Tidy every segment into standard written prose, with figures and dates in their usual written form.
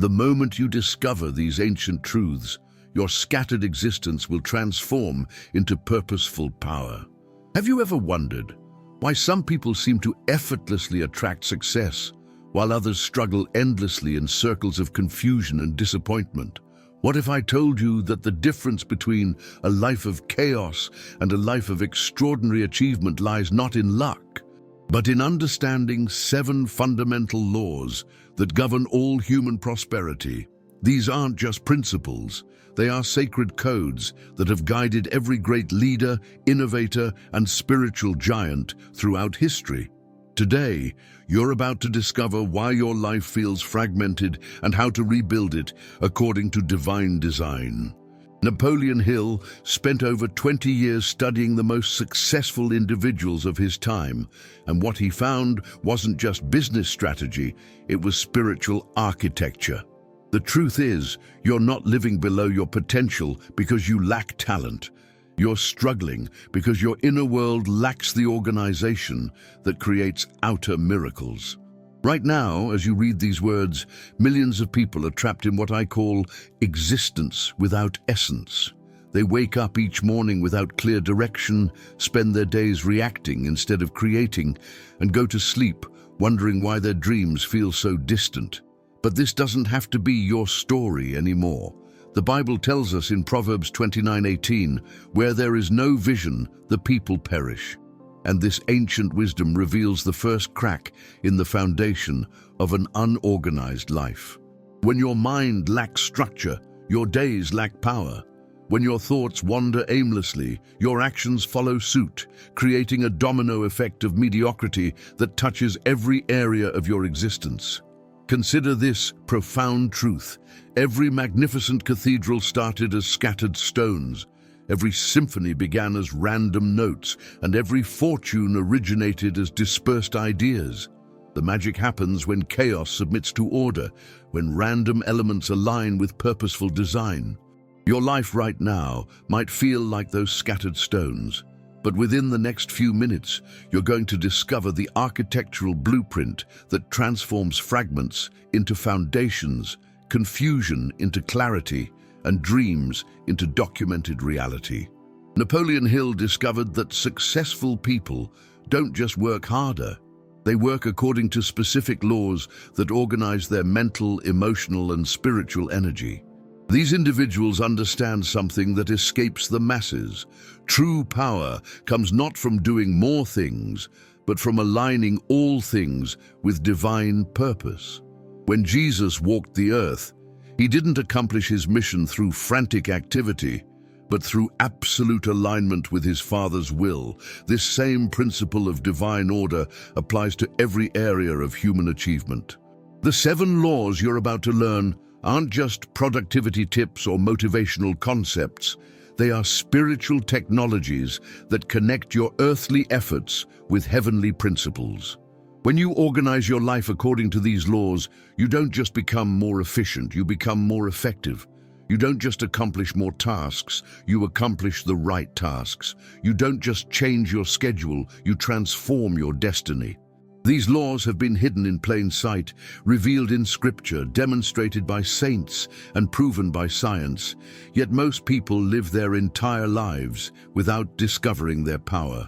The moment you discover these ancient truths, your scattered existence will transform into purposeful power. Have you ever wondered why some people seem to effortlessly attract success, while others struggle endlessly in circles of confusion and disappointment? What if I told you that the difference between a life of chaos and a life of extraordinary achievement lies not in luck, but in understanding 7 fundamental laws that govern all human prosperity? These aren't just principles, they are sacred codes that have guided every great leader, innovator, and spiritual giant throughout history. Today, you're about to discover why your life feels fragmented and how to rebuild it according to divine design. Napoleon Hill spent over 20 years studying the most successful individuals of his time, and what he found wasn't just business strategy, it was spiritual architecture. The truth is, you're not living below your potential because you lack talent. You're struggling because your inner world lacks the organization that creates outer miracles. Right now, as you read these words, millions of people are trapped in what I call existence without essence. They wake up each morning without clear direction, spend their days reacting instead of creating, and go to sleep wondering why their dreams feel so distant. But this doesn't have to be your story anymore. The Bible tells us in Proverbs 29:18, where there is no vision, the people perish. And this ancient wisdom reveals the first crack in the foundation of an unorganized life. When your mind lacks structure, your days lack power. When your thoughts wander aimlessly, your actions follow suit, creating a domino effect of mediocrity that touches every area of your existence. Consider this profound truth. Every magnificent cathedral started as scattered stones. Every symphony began as random notes, and every fortune originated as dispersed ideas. The magic happens when chaos submits to order, when random elements align with purposeful design. Your life right now might feel like those scattered stones, but within the next few minutes, you're going to discover the architectural blueprint that transforms fragments into foundations, confusion into clarity, and dreams into documented reality. Napoleon Hill discovered that successful people don't just work harder, they work according to specific laws that organize their mental, emotional, and spiritual energy. These individuals understand something that escapes the masses. True power comes not from doing more things, but from aligning all things with divine purpose. When Jesus walked the earth, he didn't accomplish his mission through frantic activity, but through absolute alignment with his Father's will. This same principle of divine order applies to every area of human achievement. The 7 laws you're about to learn aren't just productivity tips or motivational concepts. They are spiritual technologies that connect your earthly efforts with heavenly principles. When you organize your life according to these laws, you don't just become more efficient, you become more effective. You don't just accomplish more tasks, you accomplish the right tasks. You don't just change your schedule, you transform your destiny. These laws have been hidden in plain sight, revealed in scripture, demonstrated by saints, and proven by science. Yet most people live their entire lives without discovering their power.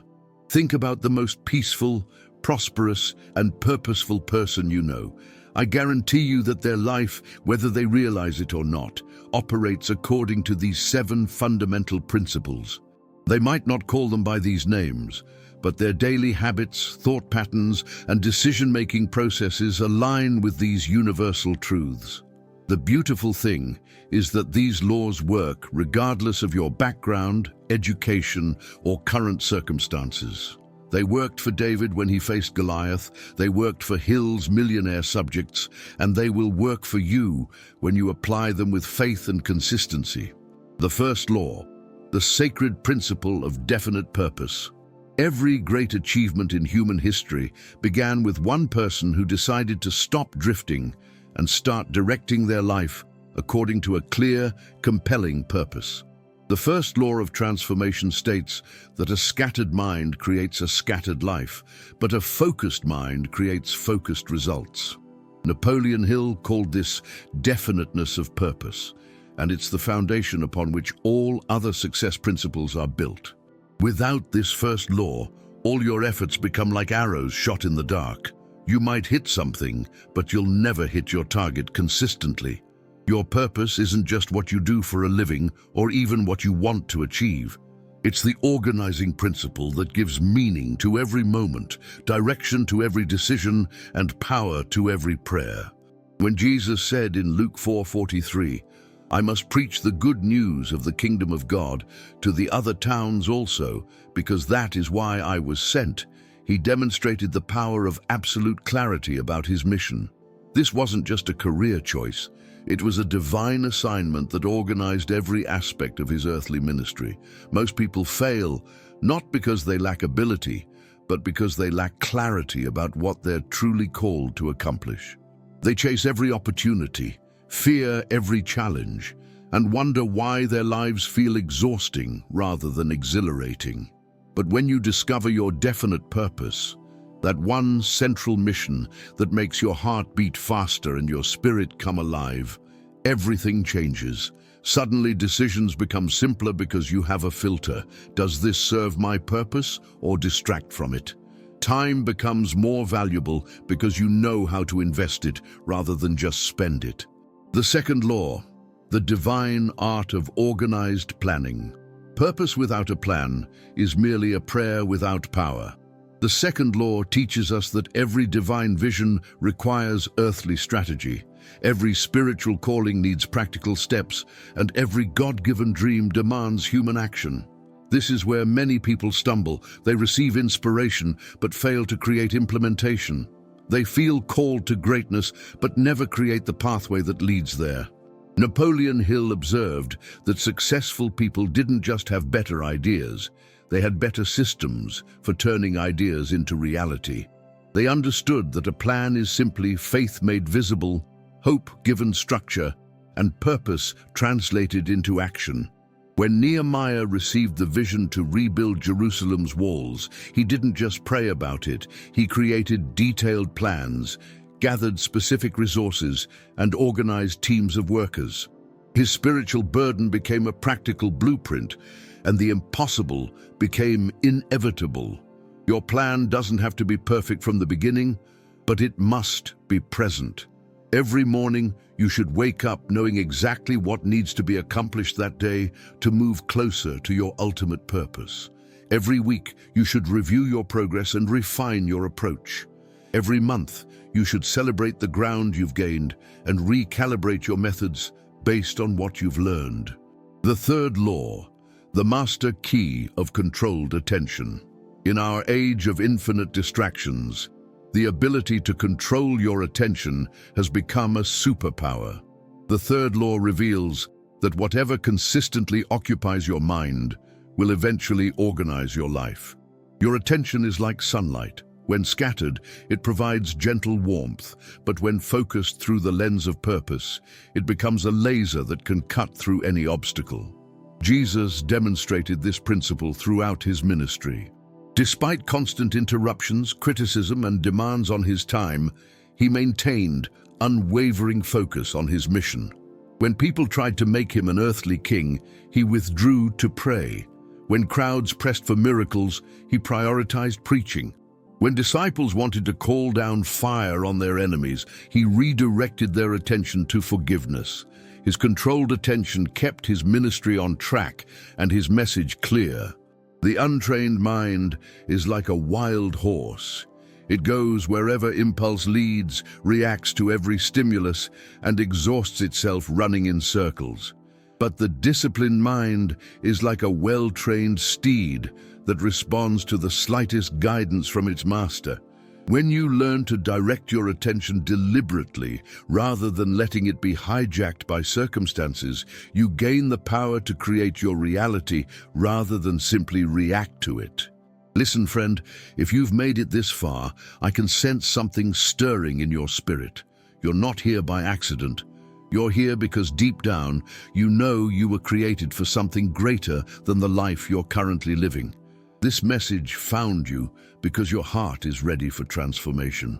Think about the most peaceful, prosperous, and purposeful person you know. I guarantee you that their life, whether they realize it or not, operates according to these 7 fundamental principles. They might not call them by these names, but their daily habits, thought patterns, and decision-making processes align with these universal truths. The beautiful thing is that these laws work regardless of your background, education, or current circumstances. They worked for David when he faced Goliath, they worked for Hill's millionaire subjects, and they will work for you when you apply them with faith and consistency. The first law, the sacred principle of definite purpose. Every great achievement in human history began with one person who decided to stop drifting and start directing their life according to a clear, compelling purpose. The first law of transformation states that a scattered mind creates a scattered life, but a focused mind creates focused results. Napoleon Hill called this definiteness of purpose, and it's the foundation upon which all other success principles are built. Without this first law, all your efforts become like arrows shot in the dark. You might hit something, but you'll never hit your target consistently. Your purpose isn't just what you do for a living or even what you want to achieve. It's the organizing principle that gives meaning to every moment, direction to every decision, and power to every prayer. When Jesus said in Luke 4:43, "I must preach the good news of the kingdom of God to the other towns also, because that is why I was sent," he demonstrated the power of absolute clarity about his mission. This wasn't just a career choice. It was a divine assignment that organized every aspect of his earthly ministry. Most people fail, not because they lack ability, but because they lack clarity about what they're truly called to accomplish. They chase every opportunity, fear every challenge, and wonder why their lives feel exhausting rather than exhilarating. But when you discover your definite purpose, that one central mission that makes your heart beat faster and your spirit come alive, everything changes. Suddenly decisions become simpler because you have a filter. Does this serve my purpose or distract from it? Time becomes more valuable because you know how to invest it rather than just spend it. The second law, the divine art of organized planning. Purpose without a plan is merely a prayer without power. The second law teaches us that every divine vision requires earthly strategy. Every spiritual calling needs practical steps, and every God-given dream demands human action. This is where many people stumble. They receive inspiration, but fail to create implementation. They feel called to greatness, but never create the pathway that leads there. Napoleon Hill observed that successful people didn't just have better ideas, they had better systems for turning ideas into reality. They understood that a plan is simply faith made visible, hope given structure, and purpose translated into action. When Nehemiah received the vision to rebuild Jerusalem's walls, he didn't just pray about it, he created detailed plans, gathered specific resources, and organized teams of workers. His spiritual burden became a practical blueprint, and the impossible became inevitable. Your plan doesn't have to be perfect from the beginning, but it must be present. Every morning, you should wake up knowing exactly what needs to be accomplished that day to move closer to your ultimate purpose. Every week, you should review your progress and refine your approach. Every month, you should celebrate the ground you've gained and recalibrate your methods based on what you've learned. The third law, the master key of controlled attention. In our age of infinite distractions, the ability to control your attention has become a superpower. The third law reveals that whatever consistently occupies your mind will eventually organize your life. Your attention is like sunlight. When scattered, it provides gentle warmth, but when focused through the lens of purpose, it becomes a laser that can cut through any obstacle. Jesus demonstrated this principle throughout his ministry. Despite constant interruptions, criticism, and demands on his time, he maintained unwavering focus on his mission. When people tried to make him an earthly king, he withdrew to pray. When crowds pressed for miracles, he prioritized preaching. When disciples wanted to call down fire on their enemies, he redirected their attention to forgiveness. His controlled attention kept his ministry on track and his message clear. The untrained mind is like a wild horse. It goes wherever impulse leads, reacts to every stimulus, and exhausts itself running in circles. But the disciplined mind is like a well-trained steed that responds to the slightest guidance from its master. When you learn to direct your attention deliberately, rather than letting it be hijacked by circumstances, you gain the power to create your reality rather than simply react to it. Listen, friend, if you've made it this far, I can sense something stirring in your spirit. You're not here by accident. You're here because deep down, you know you were created for something greater than the life you're currently living. This message found you because your heart is ready for transformation.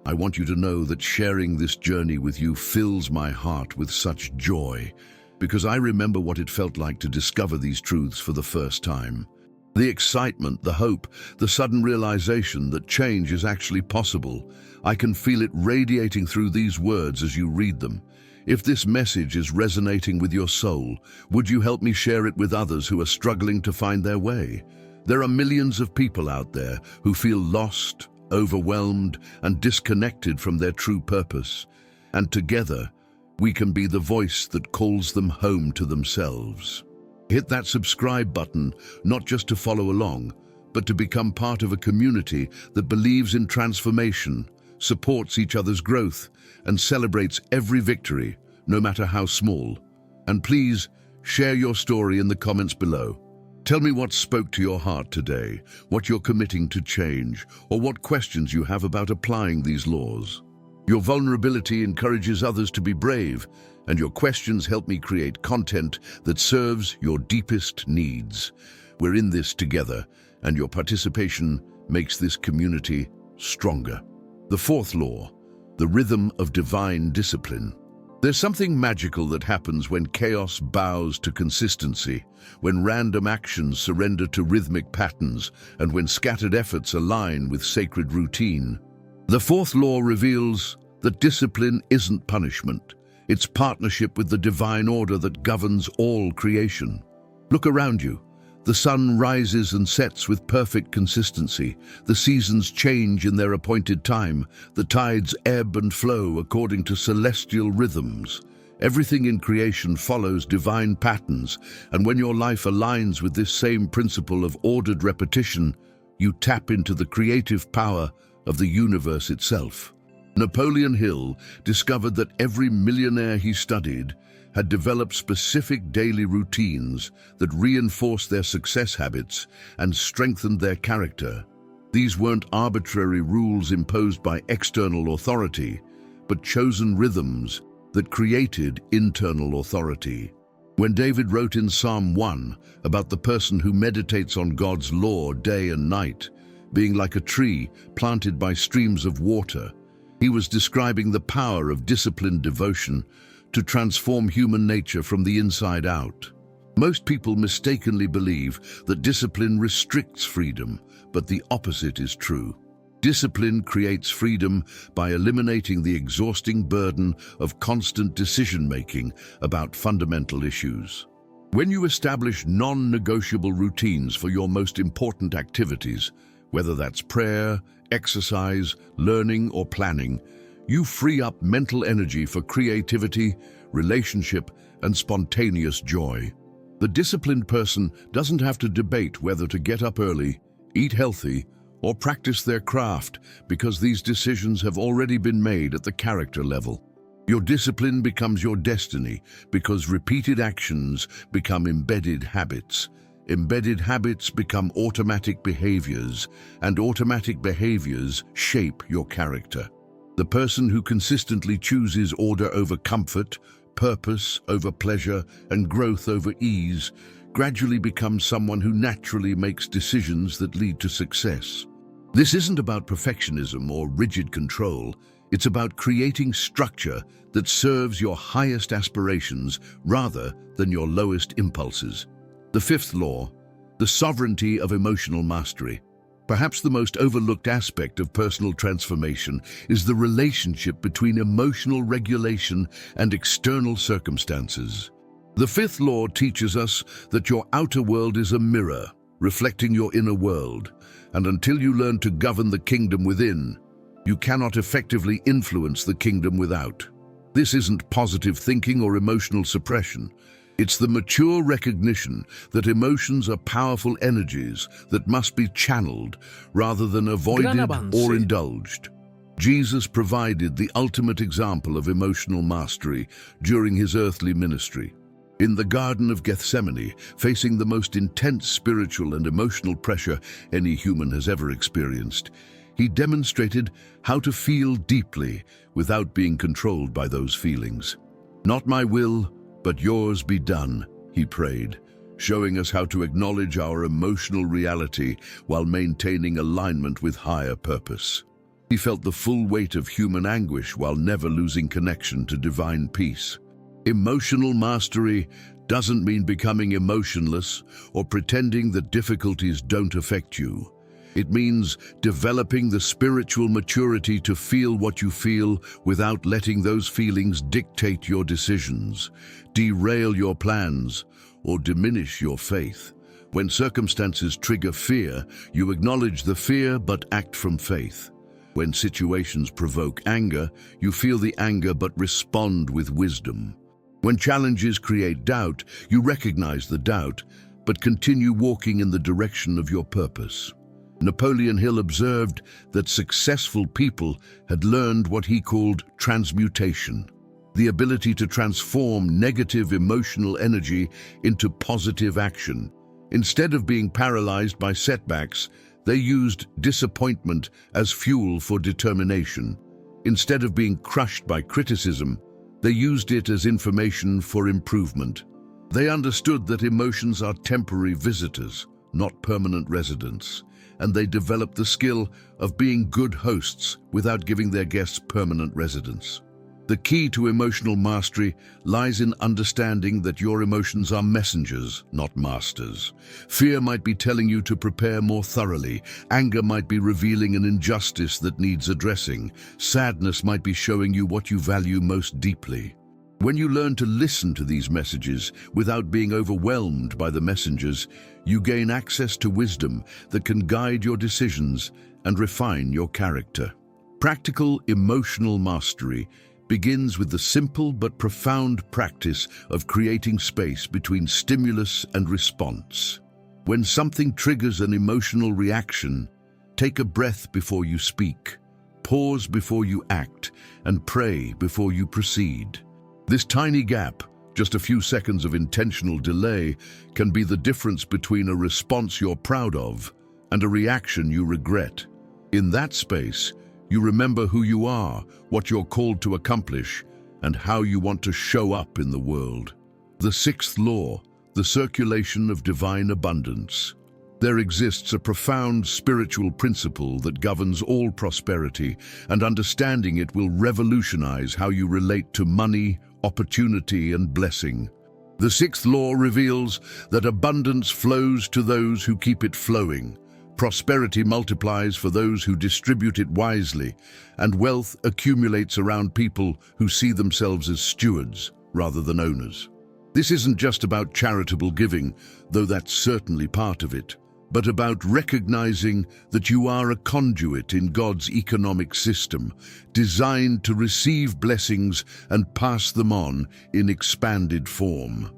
I want you to know that sharing this journey with you fills my heart with such joy, because I remember what it felt like to discover these truths for the first time. The excitement, the hope, the sudden realization that change is actually possible. I can feel it radiating through these words as you read them. If this message is resonating with your soul, would you help me share it with others who are struggling to find their way? There are millions of people out there who feel lost, overwhelmed, and disconnected from their true purpose. And together, we can be the voice that calls them home to themselves. Hit that subscribe button, not just to follow along, but to become part of a community that believes in transformation, supports each other's growth, and celebrates every victory, no matter how small. And please, share your story in the comments below. Tell me what spoke to your heart today, what you're committing to change, or what questions you have about applying these laws. Your vulnerability encourages others to be brave, and your questions help me create content that serves your deepest needs. We're in this together, and your participation makes this community stronger. The fourth law, the rhythm of divine discipline. There's something magical that happens when chaos bows to consistency, when random actions surrender to rhythmic patterns, and when scattered efforts align with sacred routine. The fourth law reveals that discipline isn't punishment. It's partnership with the divine order that governs all creation. Look around you. The sun rises and sets with perfect consistency. The seasons change in their appointed time. The tides ebb and flow according to celestial rhythms. Everything in creation follows divine patterns, and when your life aligns with this same principle of ordered repetition, you tap into the creative power of the universe itself. Napoleon Hill discovered that every millionaire he studied had developed specific daily routines that reinforced their success habits and strengthened their character. These weren't arbitrary rules imposed by external authority, but chosen rhythms that created internal authority. When David wrote in Psalm 1 about the person who meditates on God's law day and night, being like a tree planted by streams of water, he was describing the power of disciplined devotion to transform human nature from the inside out. Most people mistakenly believe that discipline restricts freedom, but the opposite is true. Discipline creates freedom by eliminating the exhausting burden of constant decision-making about fundamental issues. When you establish non-negotiable routines for your most important activities, whether that's prayer, exercise, learning, or planning, you free up mental energy for creativity, relationship, and spontaneous joy. The disciplined person doesn't have to debate whether to get up early, eat healthy, or practice their craft, because these decisions have already been made at the character level. Your discipline becomes your destiny because repeated actions become embedded habits. Embedded habits become automatic behaviors, and automatic behaviors shape your character. The person who consistently chooses order over comfort, purpose over pleasure, and growth over ease gradually becomes someone who naturally makes decisions that lead to success. This isn't about perfectionism or rigid control. It's about creating structure that serves your highest aspirations rather than your lowest impulses. The fifth law, the sovereignty of emotional mastery. Perhaps the most overlooked aspect of personal transformation is the relationship between emotional regulation and external circumstances. The fifth law teaches us that your outer world is a mirror, reflecting your inner world, and until you learn to govern the kingdom within, you cannot effectively influence the kingdom without. This isn't positive thinking or emotional suppression. It's the mature recognition that emotions are powerful energies that must be channeled rather than avoided or indulged. Jesus provided the ultimate example of emotional mastery during his earthly ministry. In the Garden of Gethsemane, facing the most intense spiritual and emotional pressure any human has ever experienced, he demonstrated how to feel deeply without being controlled by those feelings. "Not my will, but yours be done," he prayed, showing us how to acknowledge our emotional reality while maintaining alignment with higher purpose. He felt the full weight of human anguish while never losing connection to divine peace. Emotional mastery doesn't mean becoming emotionless or pretending that difficulties don't affect you. It means developing the spiritual maturity to feel what you feel without letting those feelings dictate your decisions, derail your plans, or diminish your faith. When circumstances trigger fear, you acknowledge the fear but act from faith. When situations provoke anger, you feel the anger but respond with wisdom. When challenges create doubt, you recognize the doubt but continue walking in the direction of your purpose. Napoleon Hill observed that successful people had learned what he called transmutation, the ability to transform negative emotional energy into positive action. Instead of being paralyzed by setbacks, they used disappointment as fuel for determination. Instead of being crushed by criticism, they used it as information for improvement. They understood that emotions are temporary visitors, not permanent residents, and they developed the skill of being good hosts without giving their guests permanent residence. The key to emotional mastery lies in understanding that your emotions are messengers, not masters. Fear might be telling you to prepare more thoroughly. Anger might be revealing an injustice that needs addressing. Sadness might be showing you what you value most deeply. When you learn to listen to these messages without being overwhelmed by the messengers, you gain access to wisdom that can guide your decisions and refine your character. Practical emotional mastery begins with the simple but profound practice of creating space between stimulus and response. When something triggers an emotional reaction, take a breath before you speak, pause before you act, and pray before you proceed. This tiny gap, just a few seconds of intentional delay, can be the difference between a response you're proud of and a reaction you regret. In that space, you remember who you are, what you're called to accomplish, and how you want to show up in the world. The sixth law, the circulation of divine abundance. There exists a profound spiritual principle that governs all prosperity, and understanding it will revolutionize how you relate to money, opportunity, and blessing. The sixth law reveals that abundance flows to those who keep it flowing. Prosperity multiplies for those who distribute it wisely, and wealth accumulates around people who see themselves as stewards rather than owners. This isn't just about charitable giving, though that's certainly part of it, but about recognizing that you are a conduit in God's economic system, designed to receive blessings and pass them on in expanded form.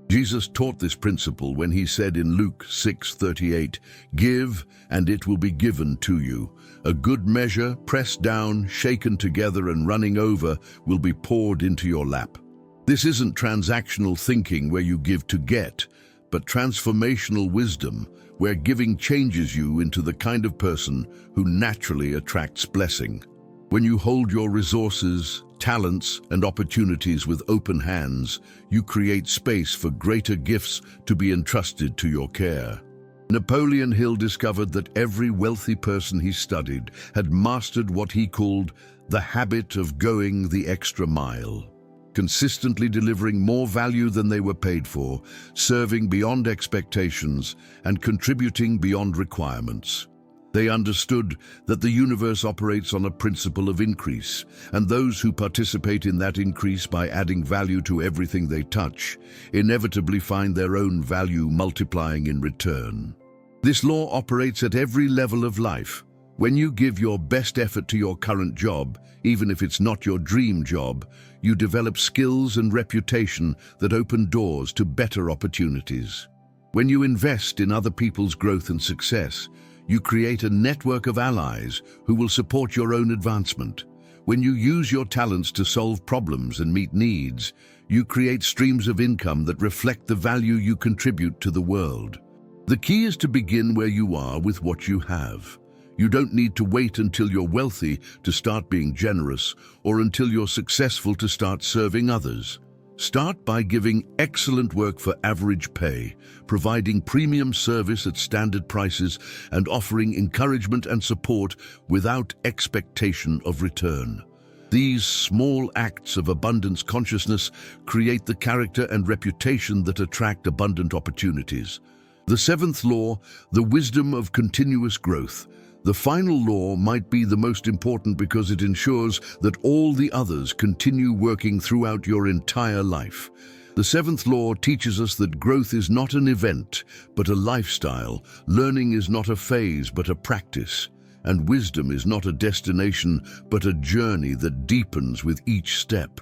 Jesus taught this principle when he said in Luke 6:38, "Give, and it will be given to you. A good measure, pressed down, shaken together, and running over, will be poured into your lap." This isn't transactional thinking where you give to get, but transformational wisdom, where giving changes you into the kind of person who naturally attracts blessing. When you hold your resources, talents, and opportunities with open hands, you create space for greater gifts to be entrusted to your care. Napoleon Hill discovered that every wealthy person he studied had mastered what he called the habit of going the extra mile, consistently delivering more value than they were paid for, serving beyond expectations, and contributing beyond requirements. They understood that the universe operates on a principle of increase, and those who participate in that increase by adding value to everything they touch inevitably find their own value multiplying in return. This law operates at every level of life. When you give your best effort to your current job, even if it's not your dream job, you develop skills and reputation that open doors to better opportunities. When you invest in other people's growth and success, you create a network of allies who will support your own advancement. When you use your talents to solve problems and meet needs, you create streams of income that reflect the value you contribute to the world. The key is to begin where you are with what you have. You don't need to wait until you're wealthy to start being generous, or until you're successful to start serving others. Start by giving excellent work for average pay, providing premium service at standard prices, and offering encouragement and support without expectation of return. These small acts of abundance consciousness create the character and reputation that attract abundant opportunities. The seventh law, the wisdom of continuous growth. The final law might be the most important because it ensures that all the others continue working throughout your entire life. The seventh law teaches us that growth is not an event, but a lifestyle. Learning is not a phase, but a practice. And wisdom is not a destination, but a journey that deepens with each step.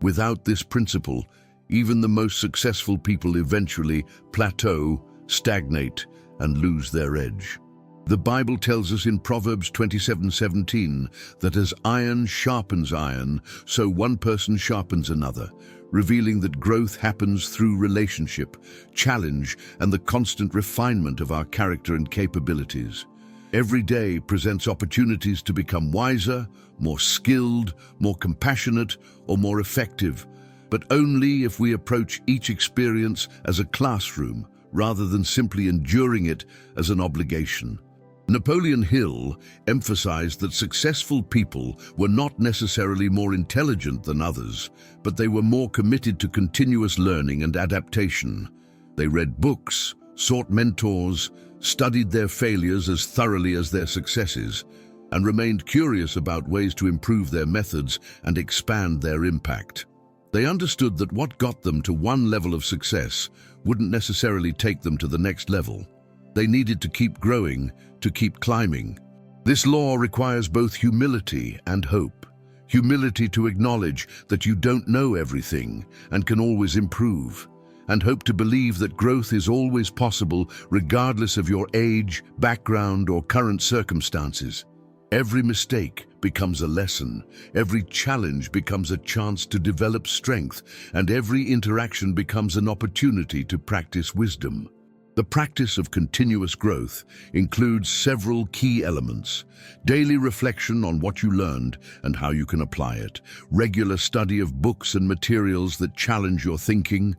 Without this principle, even the most successful people eventually plateau, stagnate, and lose their edge. The Bible tells us in Proverbs 27:17 that as iron sharpens iron, so one person sharpens another, revealing that growth happens through relationship, challenge, and the constant refinement of our character and capabilities. Every day presents opportunities to become wiser, more skilled, more compassionate, or more effective, but only if we approach each experience as a classroom rather than simply enduring it as an obligation. Napoleon Hill emphasized that successful people were not necessarily more intelligent than others, but they were more committed to continuous learning and adaptation. They read books, sought mentors, studied their failures as thoroughly as their successes, and remained curious about ways to improve their methods and expand their impact. They understood that what got them to one level of success wouldn't necessarily take them to the next level. They needed to keep growing, to keep climbing. This law requires both humility and hope. Humility to acknowledge that you don't know everything and can always improve, and hope to believe that growth is always possible regardless of your age, background, or current circumstances. Every mistake becomes a lesson, every challenge becomes a chance to develop strength, and every interaction becomes an opportunity to practice wisdom. The practice of continuous growth includes several key elements: daily reflection on what you learned and how you can apply it, regular study of books and materials that challenge your thinking,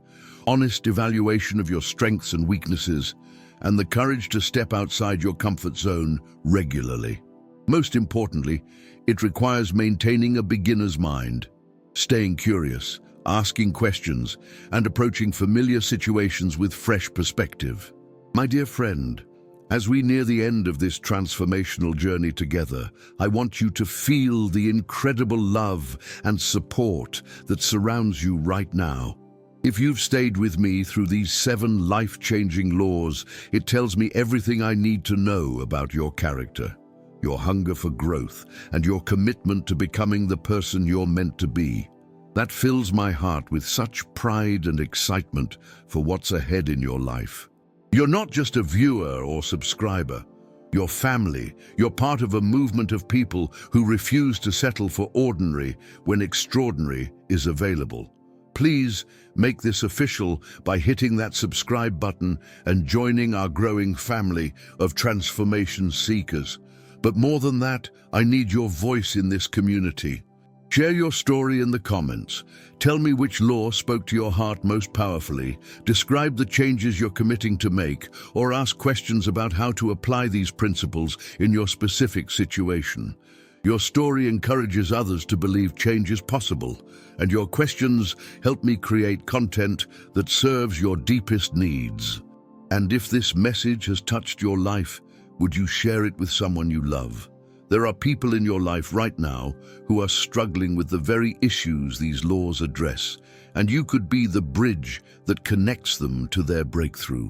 honest evaluation of your strengths and weaknesses, and the courage to step outside your comfort zone regularly. Most importantly, it requires maintaining a beginner's mind, staying curious, asking questions, and approaching familiar situations with fresh perspective. My dear friend, as we near the end of this transformational journey together, I want you to feel the incredible love and support that surrounds you right now. If you've stayed with me through these 7 life-changing laws, it tells me everything I need to know about your character, your hunger for growth, and your commitment to becoming the person you're meant to be. That fills my heart with such pride and excitement for what's ahead in your life. You're not just a viewer or subscriber. You're family. You're part of a movement of people who refuse to settle for ordinary when extraordinary is available. Please make this official by hitting that subscribe button and joining our growing family of transformation seekers. But more than that, I need your voice in this community. Share your story in the comments. Tell me which law spoke to your heart most powerfully. Describe the changes you're committing to make, or ask questions about how to apply these principles in your specific situation. Your story encourages others to believe change is possible, and your questions help me create content that serves your deepest needs. And if this message has touched your life, would you share it with someone you love? There are people in your life right now who are struggling with the very issues these laws address, and you could be the bridge that connects them to their breakthrough.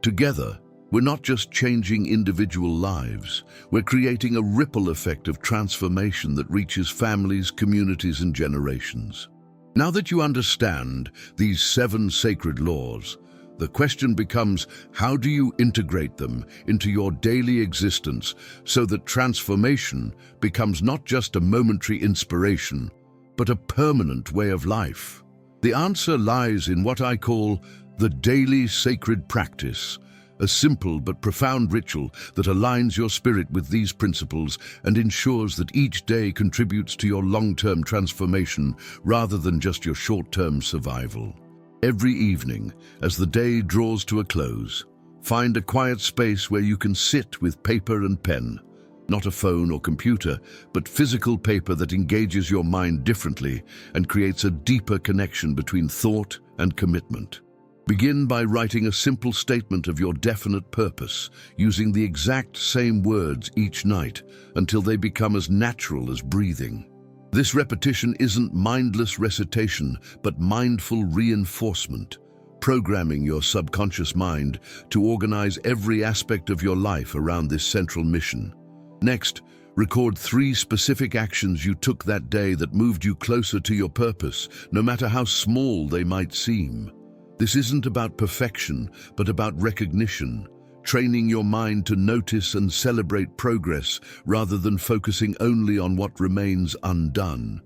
Together, we're not just changing individual lives, we're creating a ripple effect of transformation that reaches families, communities, and generations. Now that you understand these 7 sacred laws, the question becomes, how do you integrate them into your daily existence so that transformation becomes not just a momentary inspiration, but a permanent way of life? The answer lies in what I call the daily sacred practice, a simple but profound ritual that aligns your spirit with these principles and ensures that each day contributes to your long-term transformation rather than just your short-term survival. Every evening, as the day draws to a close, find a quiet space where you can sit with paper and pen. Not a phone or computer, but physical paper that engages your mind differently and creates a deeper connection between thought and commitment. Begin by writing a simple statement of your definite purpose, using the exact same words each night until they become as natural as breathing. This repetition isn't mindless recitation, but mindful reinforcement, programming your subconscious mind to organize every aspect of your life around this central mission. Next, record 3 specific actions you took that day that moved you closer to your purpose, no matter how small they might seem. This isn't about perfection, but about recognition, training your mind to notice and celebrate progress rather than focusing only on what remains undone.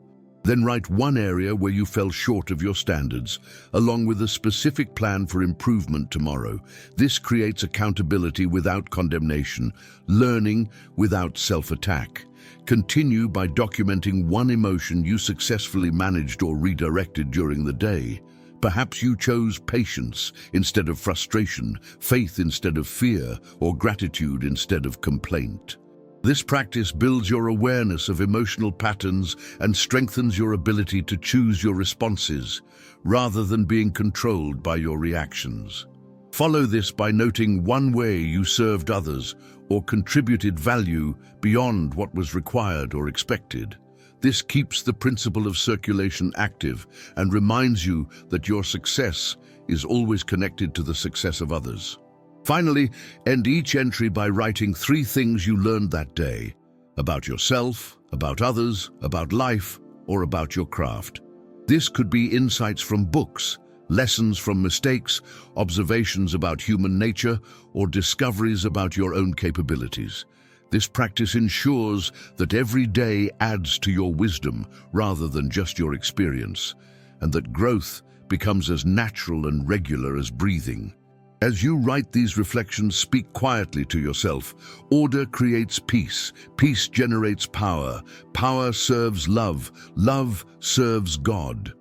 Then write one area where you fell short of your standards, along with a specific plan for improvement tomorrow. This creates accountability without condemnation, learning without self-attack. Continue by documenting one emotion you successfully managed or redirected during the day. Perhaps you chose patience instead of frustration, faith instead of fear, or gratitude instead of complaint. This practice builds your awareness of emotional patterns and strengthens your ability to choose your responses, rather than being controlled by your reactions. Follow this by noting one way you served others or contributed value beyond what was required or expected. This keeps the principle of circulation active and reminds you that your success is always connected to the success of others. Finally, end each entry by writing 3 things you learned that day, about yourself, about others, about life, or about your craft. This could be insights from books, lessons from mistakes, observations about human nature, or discoveries about your own capabilities. This practice ensures that every day adds to your wisdom rather than just your experience, and that growth becomes as natural and regular as breathing. As you write these reflections, speak quietly to yourself. Order creates peace. Peace generates power. Power serves love. Love serves God.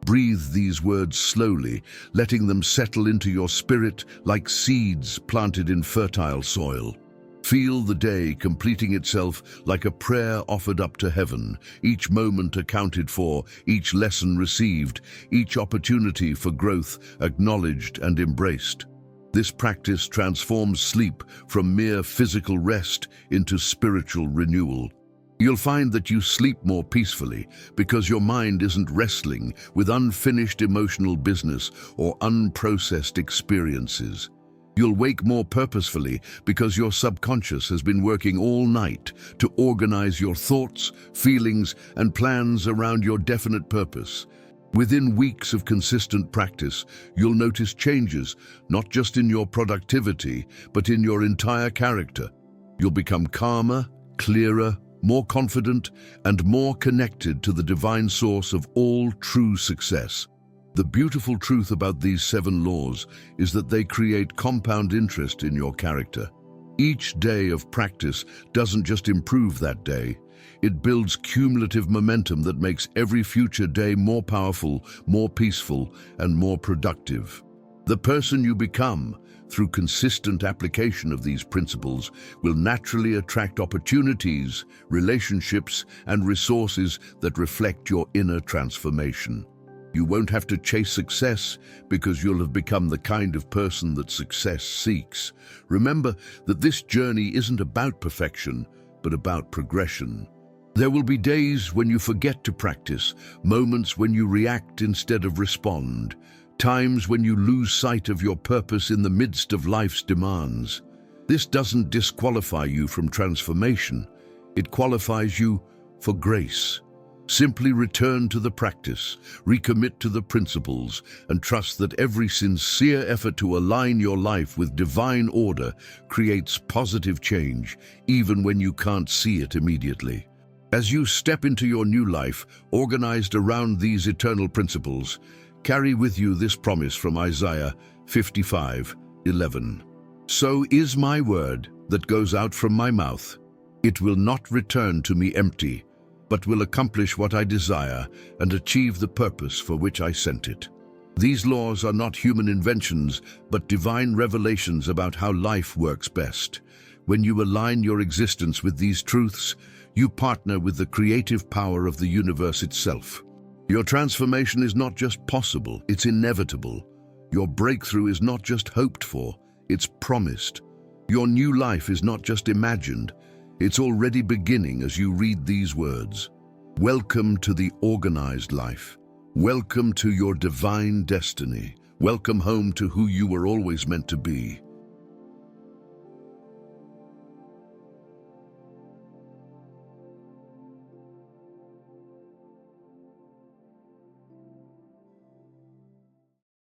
Breathe these words slowly, letting them settle into your spirit like seeds planted in fertile soil. Feel the day completing itself like a prayer offered up to heaven, each moment accounted for, each lesson received, each opportunity for growth acknowledged and embraced. This practice transforms sleep from mere physical rest into spiritual renewal. You'll find that you sleep more peacefully because your mind isn't wrestling with unfinished emotional business or unprocessed experiences. You'll wake more purposefully because your subconscious has been working all night to organize your thoughts, feelings, and plans around your definite purpose. Within weeks of consistent practice, you'll notice changes, not just in your productivity, but in your entire character. You'll become calmer, clearer, more confident, and more connected to the divine source of all true success. The beautiful truth about these 7 laws is that they create compound interest in your character. Each day of practice doesn't just improve that day, it builds cumulative momentum that makes every future day more powerful, more peaceful, and more productive. The person you become, through consistent application of these principles, will naturally attract opportunities, relationships, and resources that reflect your inner transformation. You won't have to chase success because you'll have become the kind of person that success seeks. Remember that this journey isn't about perfection, but about progression. There will be days when you forget to practice, moments when you react instead of respond, times when you lose sight of your purpose in the midst of life's demands. This doesn't disqualify you from transformation. It qualifies you for grace. Simply return to the practice, recommit to the principles, and trust that every sincere effort to align your life with divine order creates positive change, even when you can't see it immediately. As you step into your new life, organized around these eternal principles, carry with you this promise from Isaiah 55:11. So is my word that goes out from my mouth. It will not return to me empty, but will accomplish what I desire and achieve the purpose for which I sent it. These laws are not human inventions, but divine revelations about how life works best. When you align your existence with these truths, you partner with the creative power of the universe itself. Your transformation is not just possible, it's inevitable. Your breakthrough is not just hoped for, it's promised. Your new life is not just imagined, it's already beginning as you read these words. Welcome to the organized life. Welcome to your divine destiny. Welcome home to who you were always meant to be.